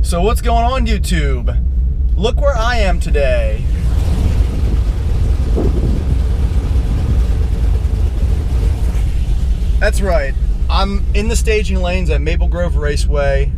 So what's going on, YouTube? Look where I am today. That's right. I'm in the staging lanes at Maple Grove Raceway.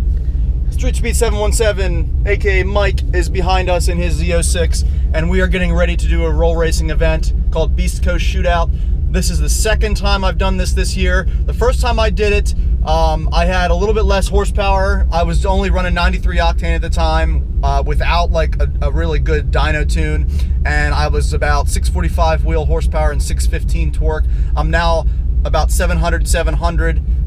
Street Speed 717, aka Mike, is behind us in his Z06, and we are getting ready to do a roll racing event called Beast Coast Shootout. This is the second time I've done this year. The first time I did it, I had a little bit less horsepower. I was only running 93 octane at the time without like a really good dyno tune, and I was about 645 wheel horsepower and 615 torque. I'm now about 700,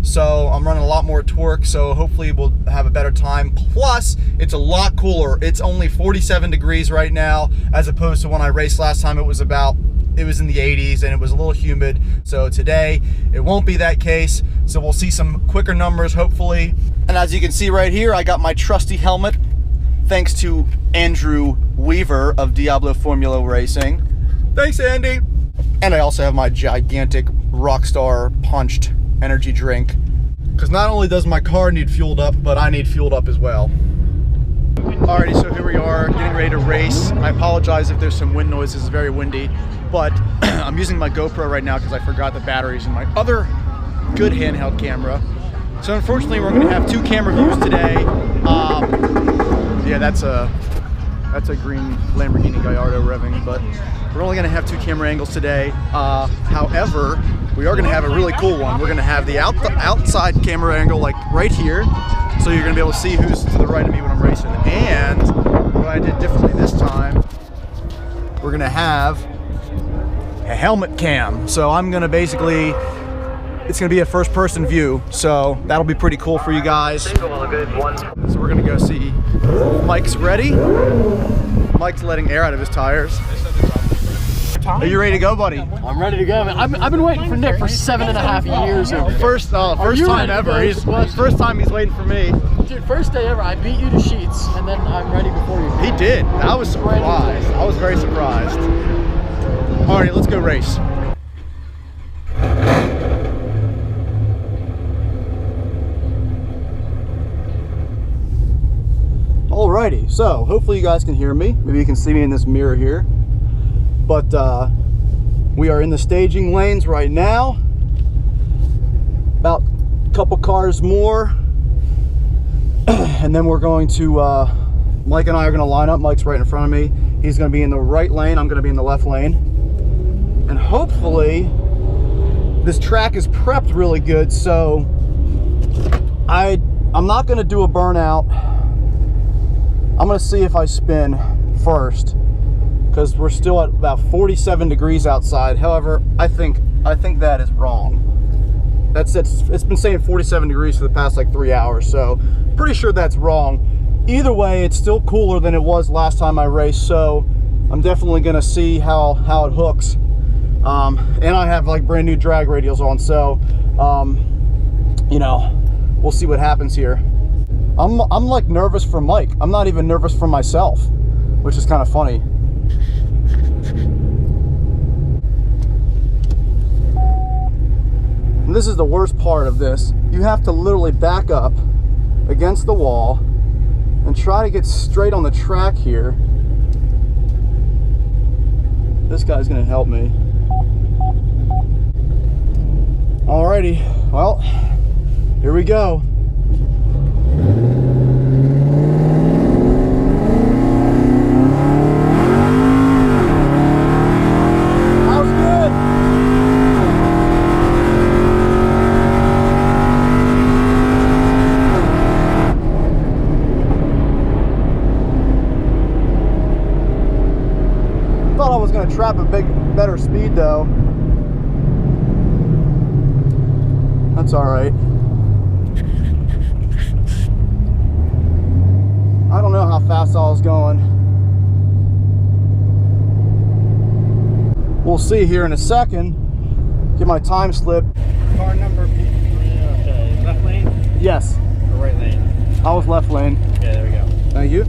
so I'm running a lot more torque, so hopefully we'll have a better time. Plus, it's a lot cooler. It's only 47 degrees right now, as opposed to when I raced last time, it was in the 80s and it was a little humid. So today, it won't be that case, so we'll see some quicker numbers, hopefully. And as you can see right here, I got my trusty helmet, thanks to Andrew Weaver of Diablo Formula Racing. Thanks, Andy. And I also have my gigantic Rockstar punched energy drink, because not only does my car need fueled up, but I need fueled up as well. Alrighty, so here we are getting ready to race. I apologize if there's some wind noises, it's very windy, but I'm using my GoPro right now because I forgot the batteries in my other good handheld camera. So unfortunately we're going to have two camera views today. Yeah, that's a green Lamborghini Gallardo revving, but we're only going to have two camera angles today. However, we are going to have a really cool one. We're going to have the outside camera angle like right here, so you're going to be able to see who's to the right of me when I'm racing. And what I did differently this time, we're going to have a helmet cam. So I'm going to basically, it's going to be a first person view, so that'll be pretty cool for you guys. So we're going to go see Mike's ready. Mike's letting air out of his tires. Are you ready to go, buddy? I'm ready to go, man. I've been waiting for Nick for 7.5 years. First time ever. First time he's waiting for me. Dude, first day ever. I beat you to sheets, and then I'm ready before you. He did. I was surprised. I was very surprised. All right, let's go race. Alrighty, so hopefully you guys can hear me. Maybe you can see me in this mirror here. But we are in the staging lanes right now. About a couple cars more. And then we're going to, Mike and I are going to line up. Mike's right in front of me. He's going to be in the right lane. I'm going to be in the left lane. And hopefully this track is prepped really good. So I'm not going to do a burnout. I'm going to see if I spin first, because we're still at about 47 degrees outside. However, I think that is wrong. It's been saying 47 degrees for the past like 3 hours, so pretty sure that's wrong. Either way, it's still cooler than it was last time I raced, so I'm definitely gonna see how it hooks. And I have like brand new drag radials on, so you know, we'll see what happens here. I'm like nervous for Mike. I'm not even nervous for myself, which is kind of funny. And this is the worst part of this. You have to literally back up against the wall and try to get straight on the track here. This guy's gonna help me. Alrighty, well, here we go. Trap a better speed though. That's all right. I don't know how fast I was going. We'll see here in a second. Get my time slip. Car number, okay, left lane? Yes. Or right lane? I was left lane. Okay, there we go. Thank you.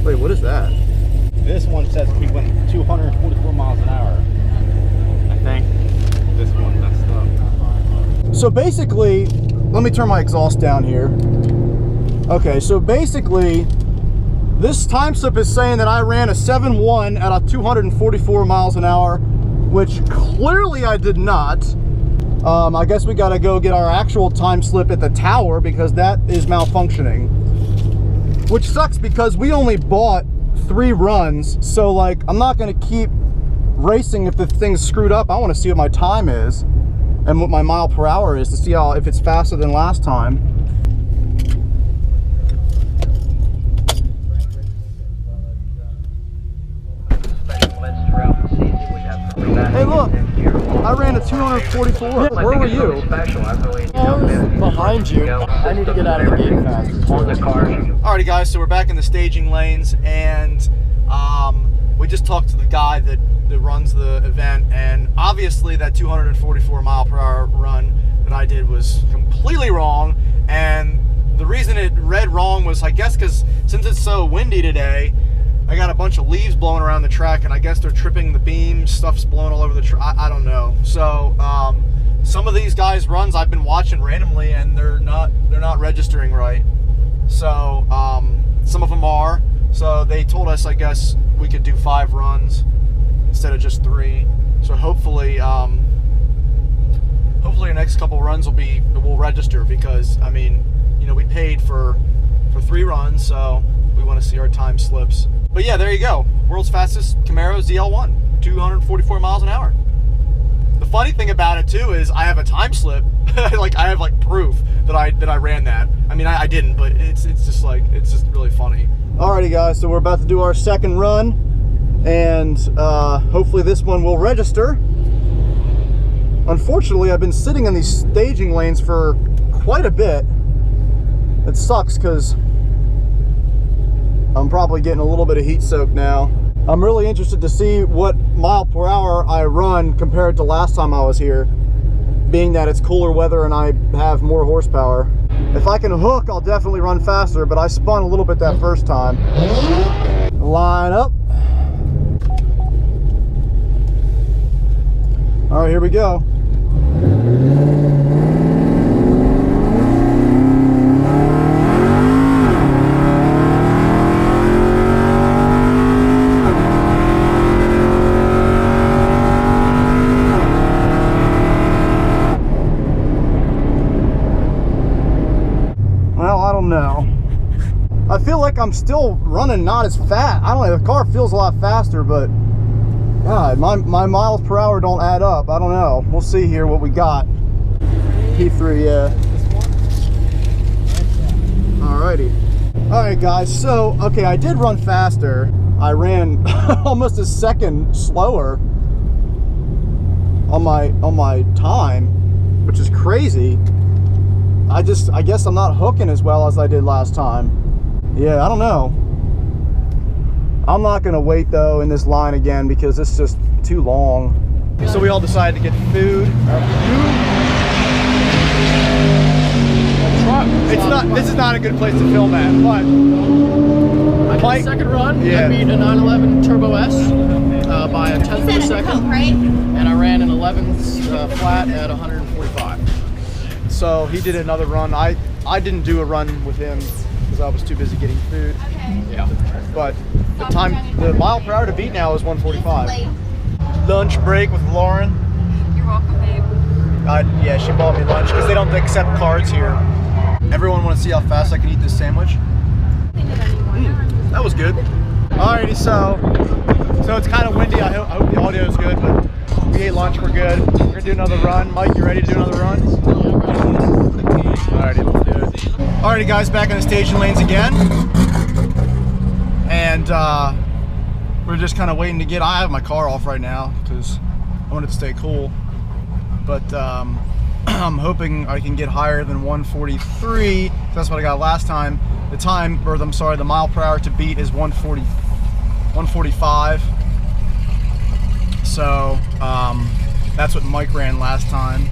Wait, what is that? This one says we went 244 miles an hour. I think this one messed up. So basically, let me turn my exhaust down here. Okay, so basically, this time slip is saying that I ran a 7.1 at a 244 miles an hour, which clearly I did not. I guess we gotta go get our actual time slip at the tower because that is malfunctioning. Which sucks because we only bought 3 runs, so like, I'm not gonna keep racing if the thing's screwed up. I wanna see what my time is and what my mile per hour is to see how, if it's faster than last time. Hey look, I ran a 244. Where were you? I was behind you. I need to get out of the gate faster. Alrighty guys, so we're back in the staging lanes, and we just talked to the guy that runs the event, and obviously that 244 mile per hour run that I did was completely wrong. And the reason it read wrong was, I guess, because since it's so windy today, I got a bunch of leaves blowing around the track, and I guess they're tripping the beams. Stuff's blowing all over the track. I don't know. So some of these guys' runs I've been watching randomly, and they're not registering right. So some of them are. So they told us, I guess, we could do 5 runs instead of just 3. So hopefully the next couple runs will register, because I mean, you know, we paid for 3 runs, so we want to see our time slips. But yeah, there you go. World's fastest Camaro ZL1, 244 miles an hour. The funny thing about it too is I have a time slip. Like, I have like proof that I ran that. I mean, I didn't, but it's just really funny. Alrighty guys, so we're about to do our second run, and hopefully this one will register. Unfortunately, I've been sitting in these staging lanes for quite a bit. It sucks because I'm probably getting a little bit of heat soak now. I'm really interested to see what mile per hour I run compared to last time I was here, being that it's cooler weather and I have more horsepower. If I can hook, I'll definitely run faster, but I spun a little bit that first time. Line up. All right, here we go. No, I feel like I'm still running not as fast. I don't know, the car feels a lot faster, but God, my miles per hour don't add up. I don't know. We'll see here what we got. P3, yeah. Alrighty. Alright guys, so okay, I did run faster. I ran almost a second slower on my time, which is crazy. I guess I'm not hooking as well as I did last time. Yeah, I don't know. I'm not gonna wait though in this line again because it's just too long. So we all decided to get food. This is not a good place to film at, but I did the second run. Yeah. I beat a 911 Turbo S by a tenth of a second, right? And I ran an 11s flat at 145. So he did another run. I didn't do a run with him because I was too busy getting food. Okay. Yeah. But the mile per hour to beat now is 145. Lunch break with Lauren. You're welcome, babe. Yeah, she bought me lunch because they don't accept cards here. Everyone want to see how fast I can eat this sandwich? That was good. Alrighty, so it's kind of windy. I hope the audio is good, but we ate lunch, we're good. We're gonna do another run. Mike, you ready to do another run? Alrighty, let's do it. Alrighty guys, back in the station lanes again. And we're just kind of waiting to I have my car off right now because I want it to stay cool. But I'm hoping I can get higher than 143. That's what I got last time. The mile per hour to beat is 145. So that's what Mike ran last time.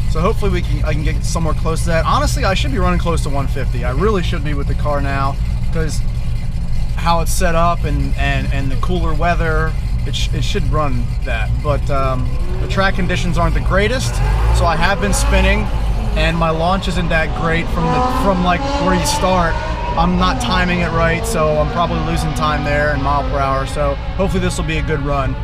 So hopefully I can get somewhere close to that. Honestly, I should be running close to 150. I really should be with the car now because how it's set up and the cooler weather, it should run that. But the track conditions aren't the greatest, so I have been spinning, and my launch isn't that great from like where you start. I'm not timing it right, so I'm probably losing time there in mile per hour. So hopefully this will be a good run.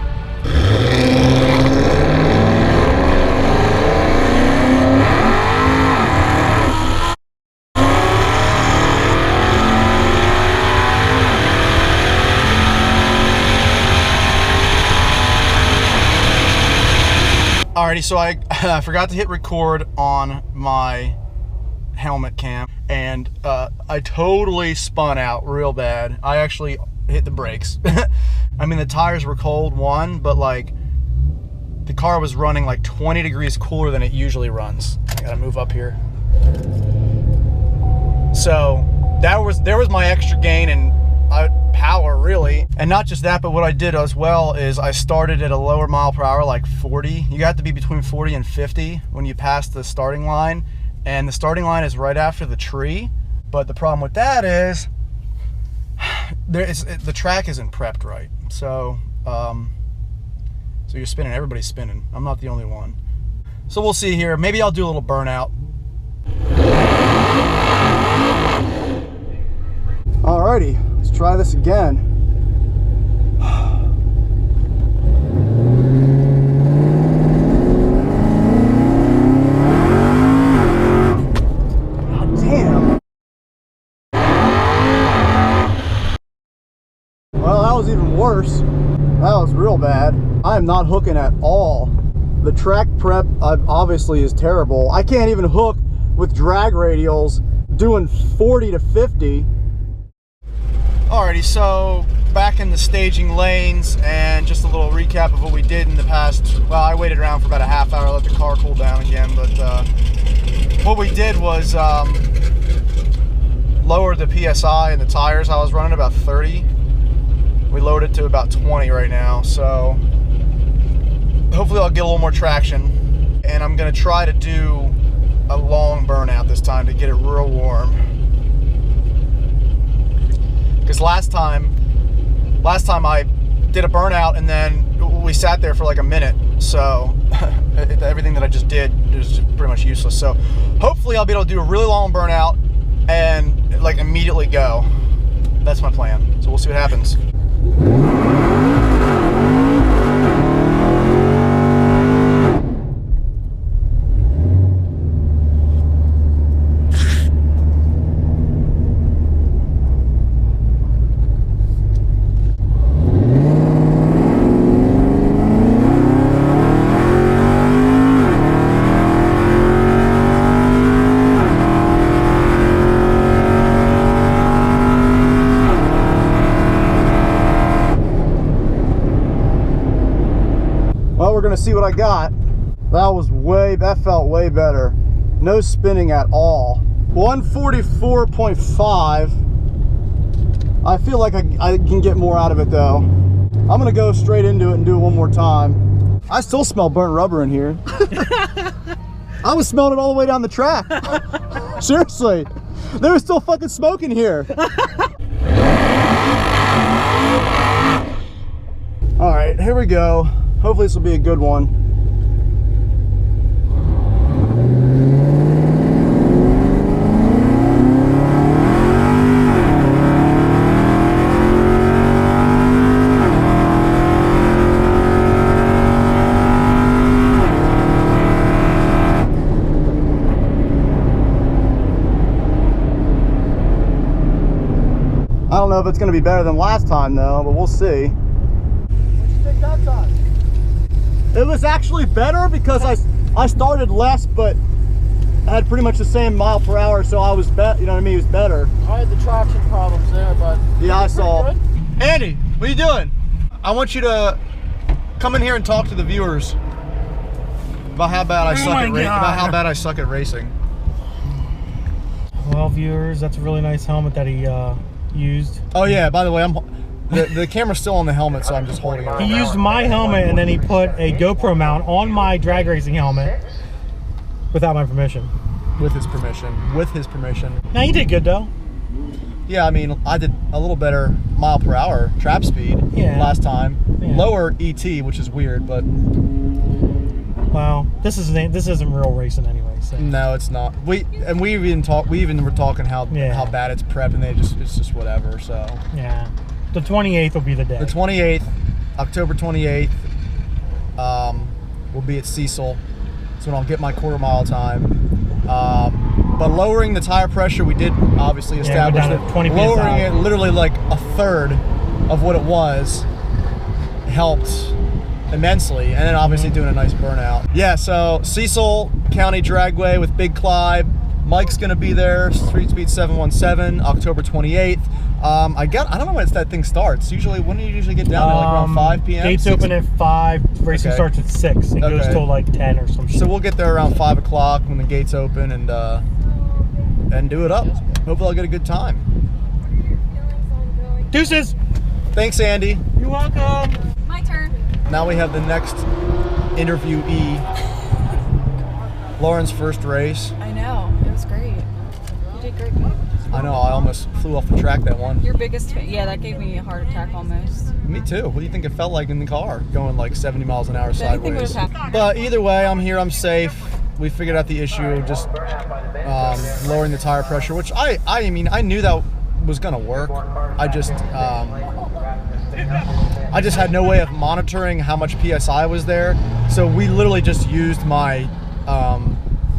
Alrighty, so I forgot to hit record on my helmet cam, and I totally spun out real bad. I actually hit the brakes. I mean, the tires were cold, one, but like the car was running like 20 degrees cooler than it usually runs. I gotta move up here. So there was my extra gain in power, really. And not just that, but what I did as well is I started at a lower mile per hour, like 40. You got to be between 40 and 50 when you pass the starting line, and the starting line is right after the tree. But the problem with that is the track isn't prepped right. So so you're spinning, everybody's spinning. I'm not the only one. So we'll see here. Maybe I'll do a little burnout. Alrighty, let's try this again. God damn. Well, that was even worse. That was real bad. I am not hooking at all. The track prep obviously is terrible. I can't even hook with drag radials doing 40 to 50. Alrighty, so back in the staging lanes, and just a little recap of what we did in the past. Well, I waited around for about a half hour, let the car cool down again, but what we did was lower the PSI in the tires. I was running about 30. We lowered it to about 20 right now, so hopefully I'll get a little more traction, and I'm gonna try to do a long burnout this time to get it real warm. Because last time I did a burnout and then we sat there for like a minute, so everything that I just did is pretty much useless. So hopefully I'll be able to do a really long burnout and like immediately go. That's my plan. So we'll see what happens. Well, we're gonna see what I got. That felt way better. No spinning at all. 144.5. I feel like I can get more out of it though. I'm gonna go straight into it and do it one more time. I still smell burnt rubber in here. I was smelling it all the way down the track. Seriously, there was still fucking smoke in here. All right, here we go. Hopefully this will be a good one. I don't know if it's going to be better than last time though, but we'll see. What'd you think that time? It was actually better because I started less, but I had pretty much the same mile per hour, so I was you know what I mean? It was better. I had the traction problems there, but yeah, I saw. Andy, what are you doing? I want you to come in here and talk to the viewers about how bad I suck at racing. Well, viewers, that's a really nice helmet that he used. Oh yeah, by the way, the camera's still on the helmet, so I'm just holding it. He used my helmet and then he put a GoPro mount on my drag racing helmet without my permission. With his permission. With his permission. Now you did good though. Yeah, I mean, I did a little better mile per hour trap speed last time. Yeah. Lower ET, which is weird, but well, this isn't real racing anyways. relaxing. No, it's not. We even were talking how bad it's prep, and it's just whatever. So yeah, the 28th will be the day. The 28th, October 28th, we'll be at Cecil. That's when I'll get my quarter mile time. But lowering the tire pressure, we did obviously establish that 20 lowering it literally like a third of what it was helped immensely, and then obviously doing a nice burnout. Yeah, so Cecil County Dragway with Big Clyde. Mike's gonna be there. Street Speed 717, October 28th. I don't know when that thing starts. Usually, when do you usually get down there? Like around 5 p.m. Gates 6? open at 5. Racing starts at 6 and goes till like 10 or some shit. So we'll get there around 5 o'clock when the gates open and do it up. Hopefully, I'll get a good time. Deuces. Thanks, Andy. You're welcome. My turn. Now we have the next interviewee. Lauren's first race. I know. It was great. You did great, babe. I know. I almost flew off the track that one. Your biggest fan. Yeah, that gave me a heart attack almost. Me too. What do you think it felt like in the car, going like 70 miles an hour Anything would sideways? have happened. But either way, I'm here. I'm safe. We figured out the issue, just lowering the tire pressure, which I mean, I knew that was gonna work. I just had no way of monitoring how much PSI was there. So we literally just used my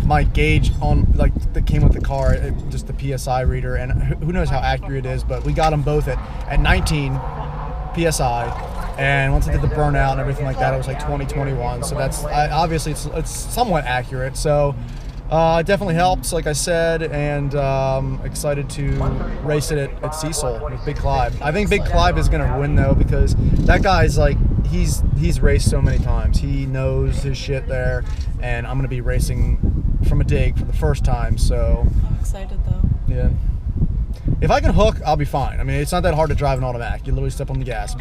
my gauge on that came with the car, just the PSI reader, and who knows how accurate it is, but we got them both at 19 PSI. And once I did the burnout and everything like that, it was like 20, 21. So that's obviously it's somewhat accurate. So it definitely helps, like I said, and excited to race it at Cecil with Big Clyde. I think Big Clyde is going to win though, because that guy's like he's raced so many times. He knows his shit there, and I'm going to be racing from a dig for the first time. So I'm excited though. yeah. If I can hook, I'll be fine. I mean, it's not that hard to drive an automatic. You literally step on the gas,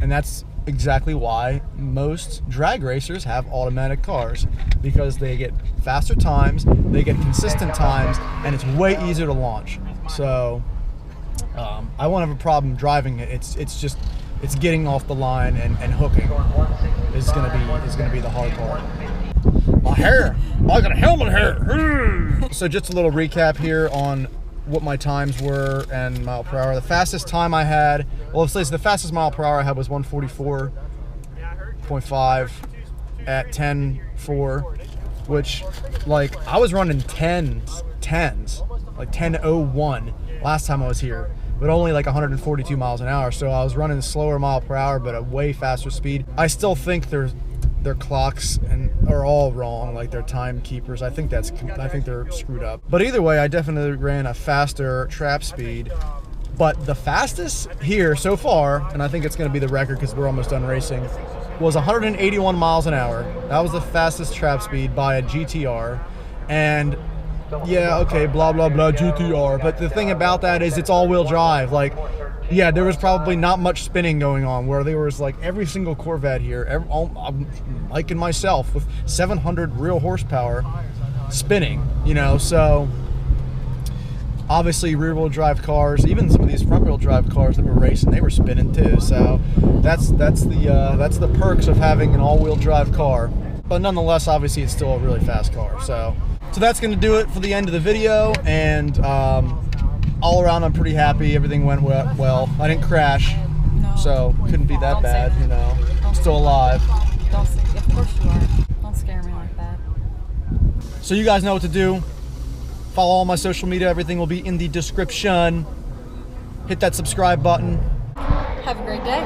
and that's exactly why most drag racers have automatic cars, because they get faster times, they get consistent times, and it's way easier to launch. So I won't have a problem driving it. It's getting off the line and hooking is gonna be the hard part. My hair, I got a helmet hair. So just a little recap here on what my times were and mile per hour. The fastest time I had, well, let's say the fastest mile per hour I had was 144.5 at 10.4, which, like, I was running 10s, like 10.01 last time I was here, but only like 142 miles an hour. So I was running a slower mile per hour, but a way faster speed. I still think their clocks are all wrong, like their timekeepers. I think they're screwed up. But either way, I definitely ran a faster trap speed. But the fastest here so far, and I think it's going to be the record because we're almost done racing, was 181 miles an hour. That was the fastest trap speed by a GTR. And yeah, okay, blah, blah, blah, GTR. But the thing about that is it's all-wheel drive. Like, yeah, there was probably not much spinning going on, where there was like every single Corvette here, Mike and myself, with 700 real horsepower spinning, you know. So obviously rear-wheel drive cars, even some of these front-wheel drive cars that were racing, they were spinning too. So that's the perks of having an all-wheel drive car. But nonetheless, obviously it's still a really fast car. So that's going to do it for the end of the video, and all around, I'm pretty happy. Everything went well. I didn't crash, so couldn't be that bad, you know. I'm still alive. Of course you are. Don't scare me like that. So you guys know what to do. Follow all my social media. Everything will be in the description. Hit that subscribe button. Have a great day.